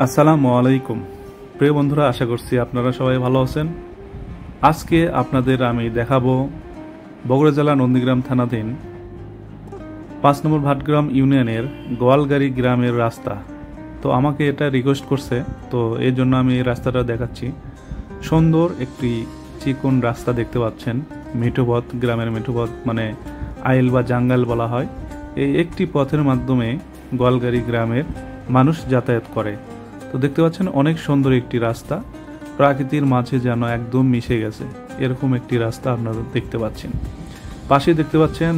আসসালামু আলাইকুম প্রিয় বন্ধুরা, আশা করছি আপনারা সবাই ভালো আছেন। আজকে আপনাদের আমি দেখাবো বগুড়া জেলা নন্দীগ্রাম থানাধীন ৫ নম্বর ভাটগ্রাম ইউনিয়নের গোয়ালগাড়ি গ্রামের রাস্তা। তো আমাকে এটা রিকোয়েস্ট করছে, তো এই জন্য আমি এই রাস্তাটা দেখাচ্ছি। সুন্দর একটি চিকন রাস্তা দেখতে পাচ্ছেন, মিঠুপথ, গ্রামের মিঠুপথ মানে আইল বা জাঙ্গাল বলা হয়। এই একটি পথের মাধ্যমে গোয়ালগাড়ি গ্রামের মানুষ যাতায়াত করে। তো দেখতে পাচ্ছেন অনেক সুন্দর একটি রাস্তা, প্রকৃতির মাঝে যেন একদম মিশে গেছে এরকম একটি রাস্তা আপনারা দেখতে পাচ্ছেন। পাশে দেখতে পাচ্ছেন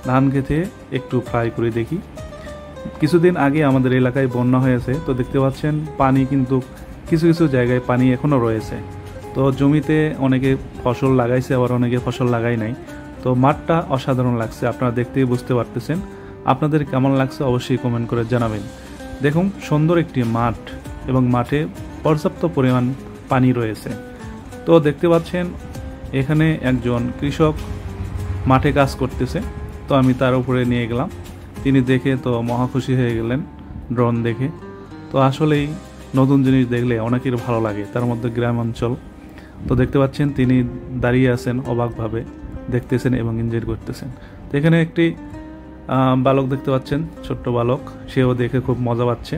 ধান খেতে একটু ফ্রাই করে দেখি। কিছুদিন আগে আমাদের এলাকায় বন্যা হয়েছে, তো দেখতে পাচ্ছেন পানি কিন্তু কিছু কিছু জায়গায় পানি এখনও রয়েছে। তো জমিতে অনেকে ফসল লাগাইছে, আবার অনেকে ফসল লাগাই নাই। তো মাঠটা অসাধারণ লাগছে, আপনারা দেখতেই বুঝতে পারতেছেন। আপনাদের কেমন লাগছে অবশ্যই কমেন্ট করে জানাবেন। দেখুন সুন্দর একটি মাঠ এবং মাঠে পর্যাপ্ত পরিমাণ পানি রয়েছে। তো দেখতে পাচ্ছেন এখানে একজন কৃষক মাঠে কাজ করতেছে, তো আমি তার উপরে নিয়ে গেলাম। তিনি দেখে তো মহা খুশি হয়ে গেলেন ড্রোন দেখে। তো আসলেই নতুন জিনিস দেখলে অনেকের ভালো লাগে, তার মধ্যে গ্রাম অঞ্চল। তো দেখতে পাচ্ছেন তিনি দাঁড়িয়ে আছেন, অবাকভাবে দেখতেছেন এবং এনজয় করতেছেন। তো এখানে একটি বালক দেখতে পাচ্ছেন, ছোট্ট বালক, সেও দেখে খুব মজা পাচ্ছে।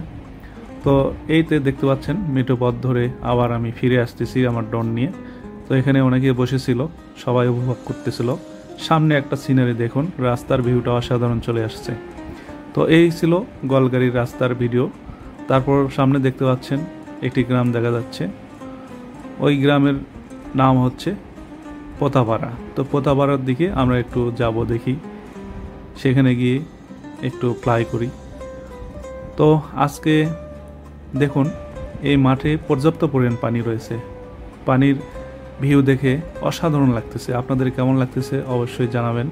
তো এইতে দেখতে পাচ্ছেন মিঠু পথ ধরে আবার আমি ফিরে আসতেছি আমার ড্রোন নিয়ে। তো এখানে অনেকে বসেছিল, সবাই উপভোগ করতেছিল। সামনে একটা সিনারি দেখুন, রাস্তার ভিউটা অসাধারণ চলে আসছে। তো এই ছিল গোয়ালগাড়ির রাস্তার ভিডিও। তারপর সামনে দেখতে পাচ্ছেন একটি গ্রাম দেখা যাচ্ছে, ওই গ্রামের নাম হচ্ছে পোতাপাড়া। তো পোতাপাড়ার দিকে আমরা একটু যাব, দেখি সেখানে গিয়ে একটু ফ্লাই করি। তো আজকে দেখুন এই মাঠে পর্যাপ্ত পরিমাণ পানি রয়েছে, পানির ভিউ দেখে অসাধারণ লাগতেছে। আপনাদের কেমন লাগতেছে অবশ্যই জানাবেন।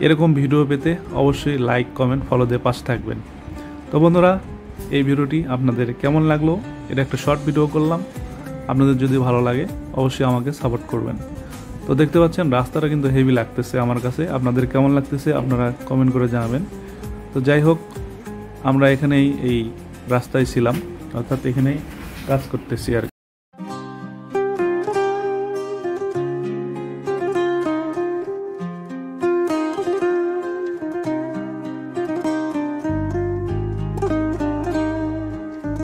এরকম ভিডিও পেতে অবশ্যই লাইক, কমেন্ট, ফলো দিয়ে পাশে থাকবেন। তো বন্ধুরা, এই ভিডিওটি আপনাদের কেমন লাগলো? এটা একটা শর্ট ভিডিও করলাম, আপনাদের যদি ভালো লাগে অবশ্যই আমাকে সাপোর্ট করবেন। তো দেখতে পাচ্ছেন রাস্তাটা কিন্তু হেভি লাগতেছে আমার কাছে, আপনাদের কেমন লাগতেছে আপনারা কমেন্ট করে জানাবেন। তো যাই হোক, আমরা এখানেই এই রাস্তায় ছিলাম, অর্থাৎ এখানেই কাজ করতেছি আর